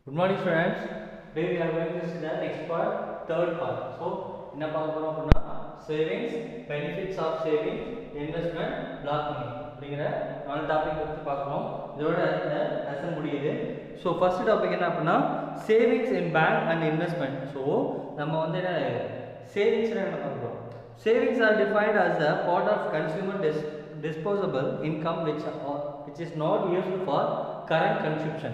Good morning, students. Today we are going to see the next part, third part. So, என்ன பார்க்க போறோம் அப்படின்னா savings, benefits of saving, investment, block money அப்படிங்கிற நாலு topic பற்றி பார்க்குறோம். இதோட இந்த லெசன் முடியுது. ஸோ ஃபர்ஸ்ட் டாபிக் என்ன அப்படின்னா savings in bank and investment. So நம்ம வந்து என்ன சேவிங்ஸ் என்ன பார்க்குறோம். Savings are defined as a part of consumer disposable income which is not used for current consumption,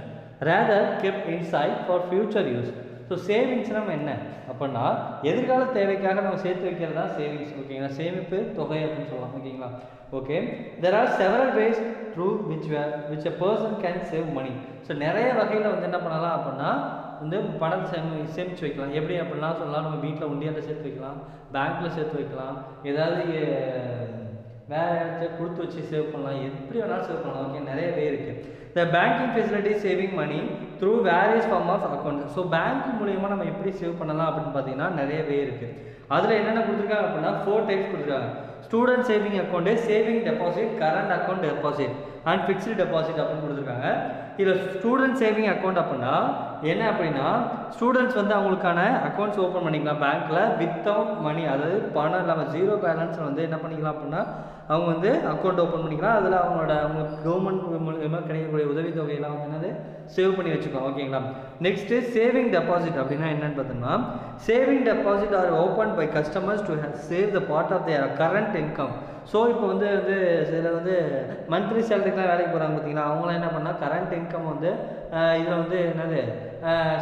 rather kept inside for future use. So savings நம்ம என்ன அப்படின்னா எதிர்கால தேவைக்காக நம்ம சேர்த்து வைக்கிறது தான் சேவிங்ஸ். ஓகேங்களா, சேமிப்பு தொகை அப்படின்னு சொல்லலாம். ஓகேங்களா, okay. There are several ways through which a person can save money. So நிறைய வகையில் வந்து என்ன பண்ணலாம் அப்படின்னா வந்து பணம் சேமித்து வைக்கலாம். எப்படி அப்படின்னா சொல்லலாம், நம்ம வீட்டில் உண்டியால் சேர்த்து வைக்கலாம், பேங்க்கில் சேர்த்து வைக்கலாம், ஏதாவது வேறு யாராச்சும் கொடுத்து வச்சு சேவ் பண்ணலாம், எப்படி வேணாலும் சேவ் பண்ணலாம். ஓகே, நிறைய வே இருக்குது. The banking facility saving money through various form of account. So bank மூலியமாக நம்ம எப்படி சேவ் பண்ணலாம் அப்படின்னு பார்த்தீங்கன்னா நிறைய வே இருக்குது. அதில் என்னென்ன கொடுத்துருக்காங்க அப்படின்னா 4 டைப்ஸ் கொடுத்துருக்காங்க. Student saving account, saving deposit, current account deposit and fixed deposit அப்படின்னு கொடுத்துருக்காங்க. இதில் ஸ்டூடெண்ட் சேவிங் அக்கௌண்ட் அப்படின்னா என்ன அப்படின்னா ஸ்டூடெண்ட்ஸ் வந்து அவங்களுக்கான அக்கௌண்ட்ஸ் ஓப்பன் பண்ணிக்கலாம் பேங்க்கில் வித்தவுட் மணி, அதாவது பணம் இல்லாமல் ஜீரோ பேலன்ஸ் வந்து என்ன பண்ணிக்கலாம் அப்படின்னா அவங்க வந்து அக்கௌண்ட் ஓப்பன் பண்ணிக்கலாம். அதில் அவங்க கவர்மெண்ட் மூலியமாக கிடைக்கக்கூடிய உதவித்தொகையெல்லாம் வந்து என்னது சேவ் பண்ணி வச்சுக்கலாம். ஓகேங்களா. நெக்ஸ்ட்டு சேவிங் டெபாசிட் அப்படின்னா என்னன்னு பார்த்தோம்னா saving deposit are open by customers to save the part of their current income. So இப்போ வந்து சில வந்து மந்த்லி சேலரிக்கெலாம் வேலைக்கு போகிறாங்க பார்த்தீங்கன்னா அவங்களாம் என்ன பண்ணால் கரண்ட் இன்கம் வந்து இதில் வந்து என்னது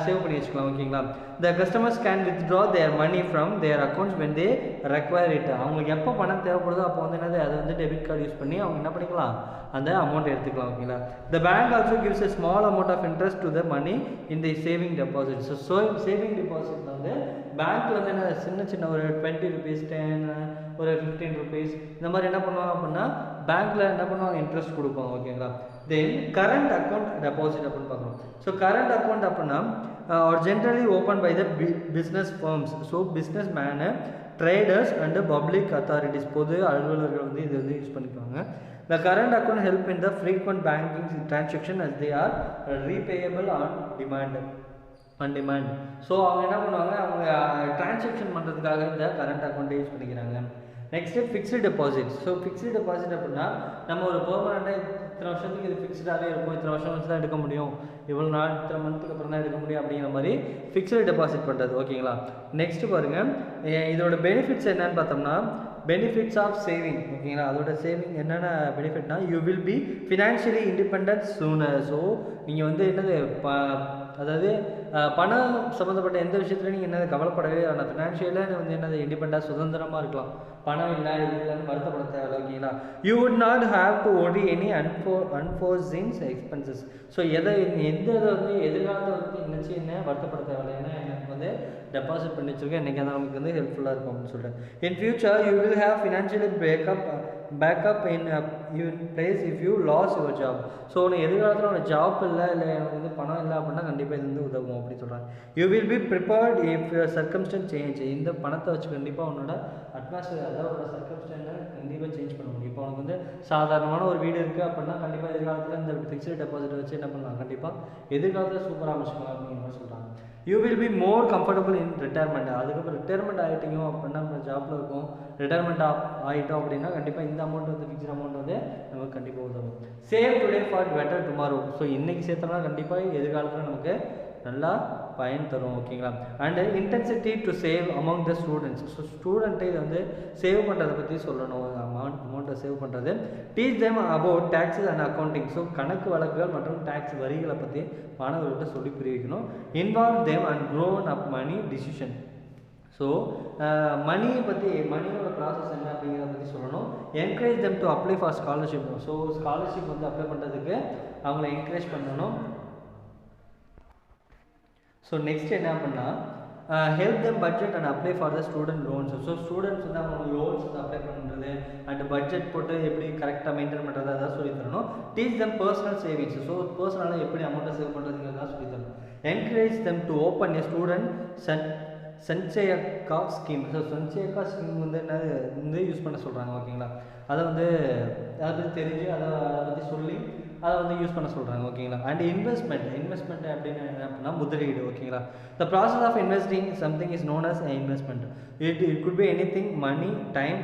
சேவ் பண்ணி வச்சுக்கலாம். ஓகேங்களா. The customers can withdraw their money from their accounts when they require it. அவங்களுக்கு எப்போ பணம் தேவைப்படுதோ அப்போ வந்து என்னது அதை வந்து டெபிட் கார்டு யூஸ் பண்ணி அவங்க என்ன பண்ணிக்கலாம், அந்த அமௌண்ட் எடுத்துக்கலாம். ஓகேங்களா. The bank also gives a small amount of interest to the money in the saving deposit. So saving deposit வந்து பேங்க்கில் வந்து என்ன சின்ன ஒரு 20 rupees 10 ஒரு 15 rupees இந்த மாதிரி என்ன பண்ணுவாங்க அப்படின்னா பேங்க்கில் என்ன பண்ணுவாங்க இன்ட்ரெஸ்ட் கொடுப்பாங்க. ஓகேங்களா. தென் கரண்ட் அக்கௌண்ட் டெபாசிட் அப்படின்னு பார்க்குறோம். ஸோ கரண்ட் அக்கௌண்ட் அப்படின்னா are generally open by the business firms. So businessmen, traders and public authorities, பொது அலுவலர்கள் வந்து இது வந்து யூஸ் பண்ணிக்குவாங்க. The current account help in the frequent banking transaction as they are repayable on demand. So அவங்க என்ன பண்ணுவாங்க, அவங்க டிரான்சாக்ஷன் பண்ணுறதுக்காக இந்த கரண்ட் அக்கௌண்ட்டை யூஸ் பண்ணிக்கிறாங்க. Next fixed deposit. So fixed deposit அப்படின்னா நம்ம ஒரு பெர்மனெண்ட்டாக இத்தனை வருஷத்துக்கு இது ஃபிக்ஸ்டாகவே இருக்கும், இத்தனை வருஷம் வச்சு தான் எடுக்க முடியும், இவ்வளோ நாள் இத்தனை மந்த்துக்கு அப்புறம் தான் எடுக்க முடியும் அப்படிங்கிற மாதிரி ஃபிக்ஸ்டு டெபாசிட் பண்ணுறது. ஓகேங்களா. நெக்ஸ்ட்டு பாருங்கள், இதோட பெனிஃபிட்ஸ் என்னன்னு பார்த்தோம்னா பெனிஃபிட்ஸ் ஆஃப் சேவிங். ஓகேங்களா. அதோட சேவிங் என்னென்ன பெனிஃபிட்னா you will be financially independent sooner. So நீங்கள் வந்து என்னது அதாவது பணம் சம்மந்தப்பட்ட எந்த விஷயத்துலையும் நீங்கள் என்னது கவலைப்படவே வேணாம். ஃபினான்ஷியலாக வந்து என்னது இண்டிபெண்டாக சுதந்திரமாக இருக்கலாம். பணம் இல்லை இல்லைன்னு வருத்தப்பட தேவை. ஓகேங்களா. You would not have to worry any unforeseen expenses. So எந்த இதை வந்து எதிர்காலத்தை வந்து நினச்சி என்ன வருத்தப்பட தேவையில்லை. ஏன்னா எனக்கு வந்து டெபாசிட் பண்ணி வச்சுருக்கேன், இன்றைக்கி அது நமக்கு வந்து ஹெல்ப்ஃபுல்லாக இருக்கும் அப்படின்னு சொல்கிறேன். In future you will have financially backup in place if you lose your job. So உனக்கு எதிர்காலத்தில் உனக்கு ஜாப் இல்லை எனக்கு வந்து பணம் இல்லை அப்படின்னா கண்டிப்பாக இது வந்து உதவும் அப்படின்னு சொல்கிறாங்க. You will be prepared if your circumstances change. இந்த பணத்தை வச்சு கண்டிப்பாக உன்னோட அட்மாஸ்பியர் அதாவது உன்னோட சர்க்கம்ஸ்டன்ஸை கண்டிப்பாக சேஞ்ச் பண்ண முடியும். இப்போ உனக்கு வந்து சாதாரணமான ஒரு வீடு இருக்குது அப்படின்னா கண்டிப்பாக எதிர்காலத்தில் இந்த ஃபிக்ஸ்டு டெபாசிட் வச்சு என்ன பண்ணலாம், கண்டிப்பாக எதிர்காலத்தில் சூப்பராக அமைச்சிக்கலாம் அப்படிங்கிற மாதிரி சொல்கிறாங்க. You will be more comfortable in retirement. அதுக்கப்புறம் ரிட்டையர்மெண்ட் ஆகிட்டீங்க அப்படின்னா நம்ம ஜாப்பில் இருக்கும், ரிட்டையர்மெண்ட் ஆகிட்டோம் அப்படின்னா கண்டிப்பாக இந்த அமௌண்ட் வந்து ஃபிக்ஸ்ட் அமௌண்ட் வந்து நமக்கு கண்டிப்பாக உதவும். Save today for better tomorrow. So இன்றைக்கி சேர்த்தோம்னா கண்டிப்பாக எதிர்காலத்தில் நமக்கு நல்லா பயன் தரும். ஓகேங்களா. And intensity to save among the students. So ஸ்டூடெண்ட்டை இது வந்து சேவ் பண்ணுறதை பற்றி சொல்லணும், அமௌண்ட்டை சேவ் பண்ணுறது. Teach them about taxes and accounting. So கணக்கு வழக்குகள் மற்றும் டேக்ஸ் வரிகளை பற்றி மாணவர்கள்ட்ட சொல்லி புரிய வைக்கணும். Involve them and grown up money decision. So மணியை பற்றி மணியோட ப்ராசஸ் என்ன அப்படிங்கிறத பற்றி சொல்லணும். Encourage them to apply for scholarship. So scholarship வந்து அப்ளை பண்ணுறதுக்கு அவங்கள என்கரேஜ் பண்ணணும். ஸோ நெக்ஸ்ட் என்ன பண்ணால் help them budget and apply for the student loans. So students வந்து அவங்க லோன்ஸ் வந்து அப்ளை பண்ணுறது அண்ட் பட்ஜெட் போட்டு எப்படி கரெக்டாக மெயின்டைன் பண்ணுறது அதான் சொல்லி தரணும். Teach them personal savings. So பர்சனலாக எப்படி அமௌண்ட்டை சேவ் பண்ணுறதுங்கிறதான் சொல்லி தரணும். Encourage them to open a student Sanchayika scheme. So Sanchayika scheme வந்து என்ன வந்து யூஸ் பண்ண சொல்கிறாங்க. ஓகேங்களா. அதை வந்து அதை பற்றி தெரிஞ்சு அதை பற்றி சொல்லி அதை வந்து யூஸ் பண்ண சொல்கிறாங்க ஓகேங்களா. அண்ட் இன்வெஸ்ட்மெண்ட் அப்படின்னு என்ன அப்படின்னா முதலீடு ஓகேங்களா. The process of investing something is known as investment. It could be anything money time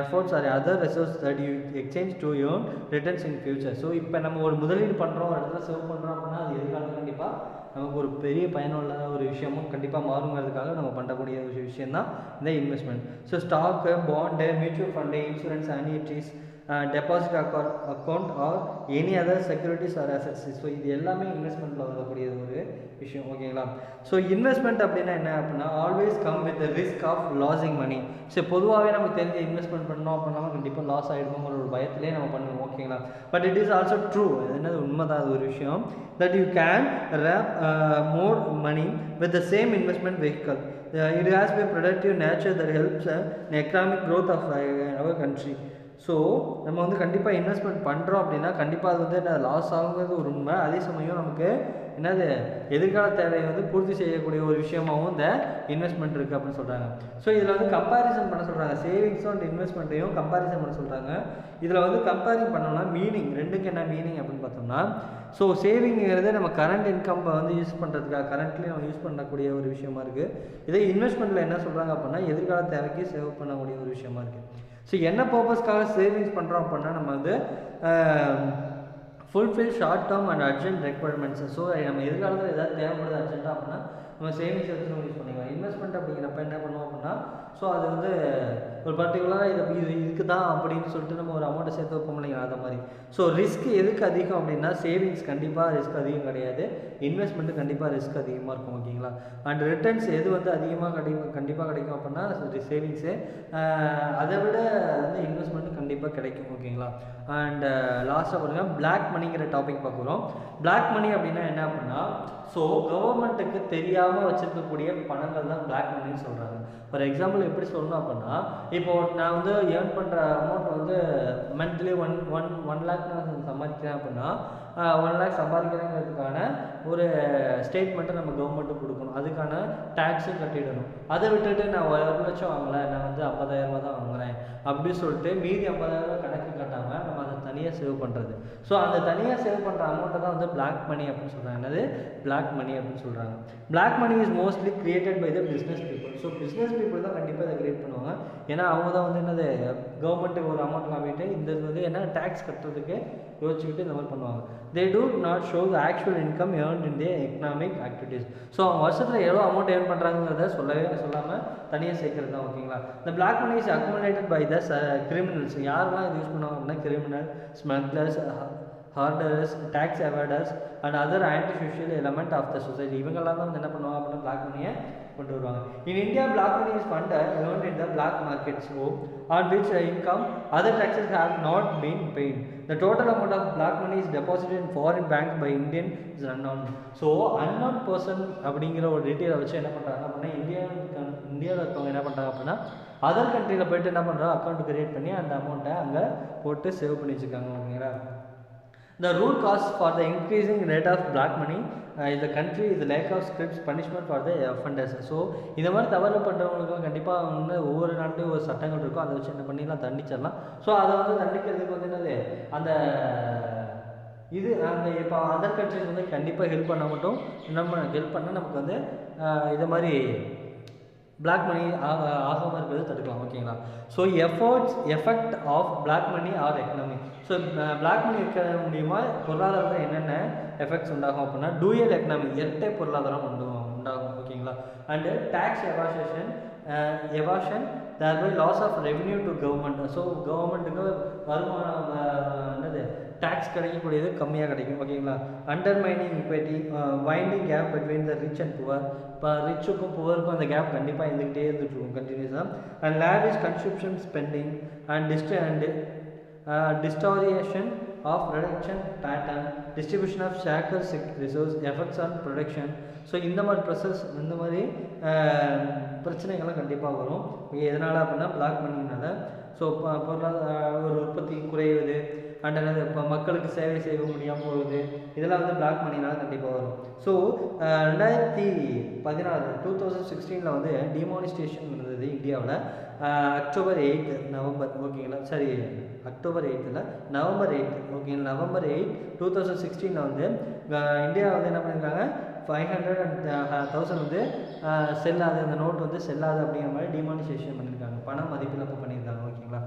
efforts or other resource that you exchange to earn returns in future. So இப்போ நம்ம ஒரு முதலீடு பண்ணுறோம், ஒரு இடத்துல சேவ் பண்ணுறோம் அப்படின்னா அது எதிர்காலத்தில் கண்டிப்பாக நமக்கு ஒரு பெரிய பயனுள்ள ஒரு விஷயமும் கண்டிப்பாக மாறுங்கிறதுக்காக நம்ம பண்ணக்கூடிய ஒரு விஷயம் தான் இந்த investment. So stock, bond, mutual fund, insurance, annuities, deposit account or any other securities or assets. So இது எல்லாமே இன்வெஸ்ட்மெண்ட்டில் வரக்கூடிய ஒரு விஷயம் ஓகேங்களா. ஸோ இன்வெஸ்ட்மெண்ட் அப்படின்னா என்ன அப்படின்னா always come with risk of losing money. So பொதுவாகவே நமக்கு தெரிஞ்ச இன்வெஸ்ட்மெண்ட் பண்ணோம் அப்படின்னா கண்டிப்பாக லாஸ் ஆகிடுமோங்கிற ஒரு பயத்திலே நம்ம பண்ணுவோம் ஓகேங்களா. But it is also true, என்னது உண்மைதான் அது ஒரு விஷயம். That you can reap more money with the same investment vehicle. It has a productive nature that helps in economic growth of our country. So நம்ம வந்து கண்டிப்பாக இன்வெஸ்ட்மெண்ட் பண்ணுறோம் அப்படின்னா கண்டிப்பாக அது வந்து என்ன லாஸ் ஆகுங்கிறது ஒரு உண்மை. அதே சமயம் நமக்கு என்னது எதிர்கால தேவையை வந்து பூர்த்தி செய்யக்கூடிய ஒரு விஷயமாகவும் இந்த இன்வெஸ்ட்மெண்ட் இருக்குது அப்படின்னு சொல்கிறாங்க. ஸோ இதில் வந்து கம்பேரிசன் பண்ண சொல்கிறாங்க, சேவிங்ஸும் அண்ட் இன்வெஸ்ட்மெண்ட்டையும் கம்பேரிசன் பண்ண சொல்கிறாங்க. இதில் வந்து கம்பேரிங் பண்ணோம்னா மீனிங் ரெண்டுக்கு என்ன மீனிங் அப்படின்னு பார்த்தோம்னா, ஸோ சேவிங்கிறது நம்ம கரண்ட் இன்கம் வந்து யூஸ் பண்ணுறதுக்காக கரண்ட்லி நம்ம யூஸ் பண்ணக்கூடிய ஒரு விஷயமா இருக்குது. இதே இன்வெஸ்ட்மெண்ட்டில் என்ன சொல்கிறாங்க அப்படின்னா எதிர்கால தேவைக்கு சேவ் பண்ணக்கூடிய ஒரு விஷயமா இருக்குது. ஸோ என்ன பர்பஸ்க்காக சேவிங்ஸ் பண்ணுறோம் அப்படின்னா நம்ம வந்து fulfil short term and urgent requirements. So நம்ம எதிர்காலத்தில் ஏதாவது தேவைப்படுது அர்ஜென்ட்டாக அப்படின்னா நம்ம சேவிங்ஸ் வச்சு நம்ம யூஸ் பண்ணிக்கலாம். இன்வெஸ்ட்மெண்ட் அப்படிங்கிறப்ப என்ன பண்ணுவோம் அப்படின்னா ஸோ அது வந்து ஒரு பர்டிகுலராக இதுக்கு தான் அப்படின்னு சொல்லிட்டு நம்ம ஒரு அமௌண்ட்டை சேர்த்து வைப்போம் இல்லைங்களா, அதை மாதிரி. ஸோ ரிஸ்க் எதுக்கு அதிகம் அப்படின்னா சேவிங்ஸ் கண்டிப்பாக ரிஸ்க் அதிகம் கிடையாது, இன்வெஸ்ட்மெண்ட்டு கண்டிப்பாக ரிஸ்க் அதிகமாக இருக்கும் ஓகேங்களா. அண்ட் ரிட்டர்ன்ஸ் எது வந்து அதிகமாக கண்டிப்பாக கிடைக்கும் அப்படின்னா சேவிங்ஸு, அதை விட வந்து இன்வெஸ்ட்மெண்ட்டு கண்டிப்பாக கிடைக்கும் ஓகேங்களா. அண்ட் லாஸ்ட்டாக பாருங்கள் பிளாக் மணிங்கிற டாபிக் பார்க்குறோம். பிளாக் மணி அப்படின்னா என்ன அப்படின்னா ஸோ கவர்மெண்ட்டுக்கு தெரியாமல் வச்சுருக்கக்கூடிய பணங்கள் தான் பிளாக் மணின்னு சொல்கிறாங்க. ஃபார் எக்ஸாம்பிள் எப்படி சொல்லணும் அப்படின்னா இப்போது நான் வந்து ஏர்ன் பண்ணுற அமௌண்ட் வந்து மந்த்லி ஒன் லேக் நான் சம்பாதிக்கிறேன் அப்படின்னா 1 லேக் சம்பாதிக்கிறேங்கிறதுக்கான ஒரு ஸ்டேட்மெண்ட்டை நம்ம கவர்மெண்ட்டுக்கு கொடுக்கணும், அதுக்கான டேக்ஸும் கட்டிடணும். அதை விட்டுட்டு நான் 1 லட்சம் வாங்கலை, நான் வந்து 50,000 தான் வாங்குகிறேன் அப்படின்னு சொல்லிட்டு மீதி 50,000 கணக்கு கட்டாமல் நம்ம அதை தனியாக சேவ் பண்ணுறது. ஸோ அந்த தனியாக சேவ் பண்ணுற அமௌண்ட்டை தான் வந்து பிளாக் மணி அப்படின்னு சொல்கிறாங்க. என்னது பிளாக் மணி அப்படின்னு சொல்கிறாங்க. Black money is mostly created by the business people. So business people தான் கண்டிப்பாக இதை கிரியேட் பண்ணுவாங்க. ஏன்னா அவங்க தான் வந்து என்னது கவர்மெண்ட்டுக்கு ஒரு அமௌண்ட் காமிட்டு இந்த இது வந்து என்ன டேக்ஸ் கட்டுறதுக்கு யோசிச்சுக்கிட்டு இந்த மாதிரி பண்ணுவாங்க. They do not show the actual income earned in their economic activities. So அவங்க வருஷத்தில் எவ்வளோ அமௌண்ட் ஏர்ன் பண்ணுறாங்கிறத சொல்லாமல் தனியாக சேர்க்கறது தான் ஓகேங்களா. இந்த black money is accumulated by the criminals. யாரெல்லாம் இது யூஸ் பண்ணுவாங்க அப்படின்னா criminal, smugglers, hoarders, tax avoiders and other anti social element of the society. இவங்கெல்லாம் தான் வந்து என்ன பண்ணுவாங்க அப்படின்னா பிளாக் மணியை கொண்டு வருவாங்க. In India black money is fund earned in the black market, so on which income other taxes have not been paid. The total amount of black money is deposited in foreign banks by Indian is unknown. So unknown person அப்படிங்கிற ஒரு டீட்டெயிலை வச்சு என்ன பண்ணுறாங்க அப்படின்னா இந்தியாவில் இருக்கவங்க என்ன பண்ணுறாங்க அப்படின்னா அதர் கண்ட்ரியில் போய்ட்டு என்ன பண்ணுறாங்க அக்கௌண்ட் கிரியேட் பண்ணி அந்த அமௌண்ட்டை அங்கே போட்டு சேவ் பண்ணி வச்சுருக்காங்க ஓகேங்களா. The root cause for the increasing rate of black money is the country is the lack of strict punishment for the offenders. So இந்த மாதிரி தவறு பண்ணுறவங்களுக்கு கண்டிப்பாக வந்து ஒவ்வொரு நாட்டிலும் ஒரு சட்டங்கள் இருக்கும், அதை வச்சு என்ன பண்ணிடலாம் தண்டிச்சிடலாம். ஸோ அதை வந்து தண்டிக்கிறதுக்கு வந்து என்னது அந்த இது அந்த இப்போ அதர் கண்ட்ரிஸ் வந்து கண்டிப்பாக ஹெல்ப் பண்ண மட்டும் நம்ம ஹெல்ப் பண்ணால் நமக்கு வந்து இதை மாதிரி பிளாக் மணி ஆகாமல் இருக்கிறது தடுக்கலாம் ஓகேங்களா. So effect of black money our economy. So black money இருக்க மூலியமா பொருளாதாரத்தில் என்னென்ன எஃபெக்ட்ஸ் உண்டாகும் அப்படின்னா டூயல் எக்கனாமி, இரட்டை பொருளாதாரம் உண்டாகும் ஓகேங்களா. And tax evasion thereby loss of revenue to government. So கவர்மெண்ட்டுக்கு வருமானம் என்னது டேக்ஸ் கிடைக்கக்கூடியது கம்மியாக கிடைக்கும் ஓகேங்களா. அண்டர்மைனிங் இக்விட்டி, வைண்டிங் gap between the rich and poor. இப்போ ரிச்சுக்கும் புவருக்கும் அந்த கேப் கண்டிப்பாக இருந்துக்கிட்டே இருந்துகிட்ருக்கும் கண்டினியூஸாக. And lavish consumption spending and distortion of production pattern, distribution of scarce resource, effects on production. So இந்த மாதிரி இந்த மாதிரி பிரச்சனைகள்லாம் கண்டிப்பாக வரும். எதனால் அப்படின்னா பிளாக் மணினால. ஸோ பொருளாதார ஒரு உற்பத்தி குறையுது, அண்ட் என்னது இப்போ மக்களுக்கு சேவை செய்ய முடியாமல் போகுது, இதெல்லாம் வந்து பிளாக் மணினால கண்டிப்பாக வரும். ஸோ 2016 வந்து டிமானிஸ்ட்ரேஷன் இருந்தது இந்தியாவில். அக்டோபர் 8 நவம்பர் ஓகேங்களா, சரி அக்டோபர் 8 நவம்பர் 8 ஓகேங்களா, நவம்பர் 8 2016 வந்து இந்தியா வந்து என்ன பண்ணியிருக்காங்க, 500 and 1000 வந்து செல்லாது, அந்த நோட் வந்து செல்லாது அப்படிங்கிற மாதிரி டிமானிஸ்ட்ரேஷன் பண்ணியிருக்காங்க, பண மதிப்பிழப்பு பண்ணியிருக்காங்க ஓகேங்களா.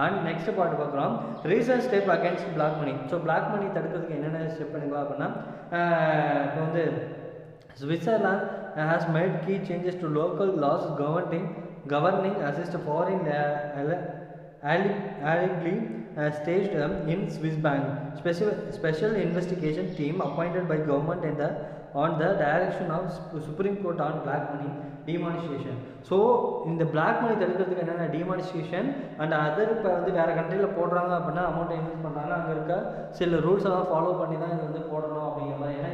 அண்ட் நெக்ஸ்ட் பார்ட் பார்க்குறோம், recent step against black money. So black money தடுக்கிறதுக்கு என்னென்ன ஸ்டெப் பண்ணிக்கலாம் அப்படின்னா, இப்போ வந்து Switzerland has made key changes to local laws governing assist foreign allegedly staged in Swiss bank. Special investigation team appointed by government on the direction of Supreme Court on black money demonetization. So இந்த black money தடுக்கிறதுக்கு என்னென்ன டிமானிஸ்ட்ரேஷன் and other இப்போ வந்து வேறு கண்ட்ரியில் போடுறாங்க அப்படின்னா அமௌண்ட்டை இன்வெஸ்ட் பண்ணுறாங்கன்னா அங்கே இருக்க சில ரூல்ஸ் எல்லாம் ஃபாலோ பண்ணி தான் இது வந்து போடணும் அப்படிங்கிற மாதிரி. ஏன்னா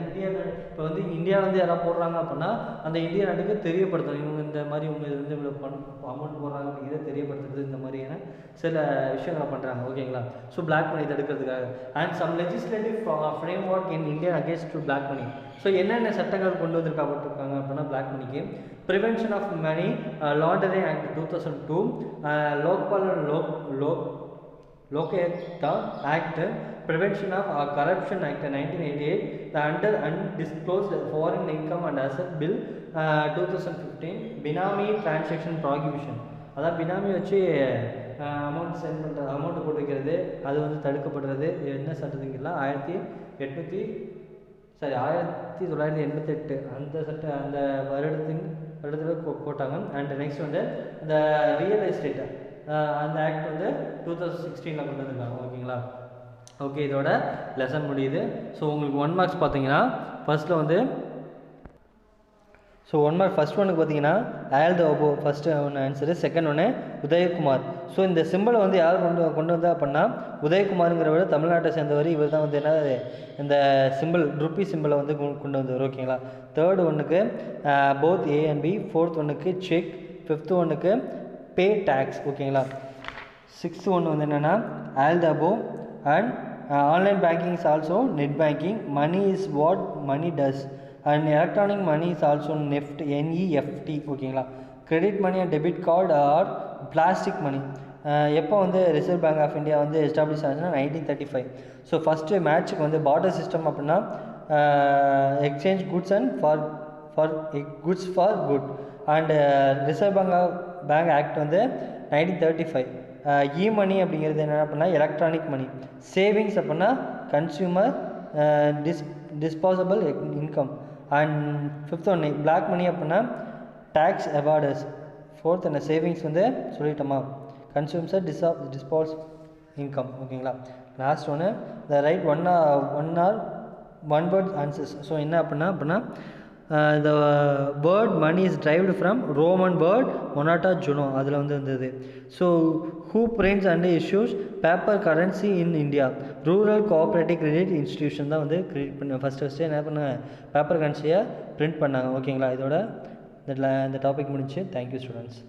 இப்போ வந்து இந்தியாவில் வந்து யாராவது போடுறாங்க அப்படின்னா அந்த இந்திய நாட்டுக்கு தெரியப்படுத்தணும், இவங்க இந்த மாதிரி இவங்க இது வந்து இவ்வளோ அமௌண்ட் போடுறாங்க அப்படிங்கிறத தெரியப்படுத்துறது, இந்த மாதிரியான சில விஷயங்களை பண்ணுறாங்க ஓகேங்களா. ஸோ பிளாக் மணி தடுக்கிறதுக்காக and some legislative framework in India against to black money. So என்னென்ன சட்டங்கள் கொண்டு வந்திருக்காங்க அப்படின்னா பிளாக் மணிக்கு, prevention of money laundering act 2002, Lokpal and Lokayukta act, prevention of corruption act 1988, the under undisclosed foreign income and asset bill 2015, benami transaction prohibition, அதாவது பினாமி வச்சு amount send பண்ணுற amount போட்டு வைக்கிறது அது வந்து தடுக்கப்படுறது. என்ன சட்டத்துக்குலாம் 1988 அந்த அந்த வருடத்தில் போட்டாங்க. அண்ட் நெக்ஸ்ட் வந்து இந்த ரியல் எஸ்டேட் அந்த ஆக்ட் வந்து 2016 கொண்டு வந்திருக்காங்க ஓகேங்களா. ஓகே, இதோட லெசன் முடியுது. ஸோ உங்களுக்கு 1 மார்க்ஸ் பார்த்தீங்கன்னா ஃபஸ்ட்டில் வந்து ஸோ 1 மார்க் ஃபஸ்ட் ஒனுக்கு பார்த்தீங்கன்னா ஆல் த அபோ ஃபஸ்ட்டு ஒன்று ஆன்சரு, செகண்ட் ஒன்று உதயகுமார். ஸோ இந்த சிம்பிளை வந்து யார் கொண்டு வந்தா அப்படின்னா உதயகுமாருங்கிறவர் தமிழ்நாட்டை சேர்ந்தவர், இவர் தான் வந்து என்ன இந்த சிம்பிள் ருப்பி சிம்பிளை வந்து கொண்டு வந்தவர் ஓகேங்களா. தேர்ட் ஒன்றுக்கு both A and B, fourth ஒன்றுக்கு செக், ஃபிஃப்த் ஒன்றுக்கு பே டேக்ஸ் ஓகேங்களா. சிக்ஸ்த் ஒன்று வந்து என்னென்னா all the above and online banking is also net banking, money is what money does and electronic money is also NEFT NEFT ஓகேங்களா. Credit money and debit card are plastic money. எப்போ வந்து Reserve Bank of India வந்து establish ஆச்சுன்னா 1935. So first மேட்ச்சுக்கு வந்து barter system அப்படின்னா exchange goods and for goods for good and reserve bank act வந்து 1935. E money அப்படிங்கிறது என்ன அப்படின்னா எலக்ட்ரானிக் மணி. சேவிங்ஸ் அப்படின்னா consumer disposable income. And fifth ஒன்று பிளாக் மணி அப்படின்னா டேக்ஸ் அவார்டர்ஸ். ஃபோர்த் என்ன சேவிங்ஸ் வந்து சொல்லிட்டோமா, கன்சியூமர் டிஸ்பாஸ் இன்கம் ஓகேங்களா. லாஸ்ட் ஒன்று the right one word answers. So என்ன அப்படின்னா the word money is derived from Roman word moneta Juno, அதில் வந்து வந்தது. So who prints and issues paper currency in India, rural cooperative credit institution தான் வந்து create பண்ண first என்ன பண்ணாங்க, பேப்பர் கரன்சியை பிரிண்ட் பண்ணாங்க ஓகேங்களா. இதோட இந்த டாபிக் முடிஞ்சு. Thank you students.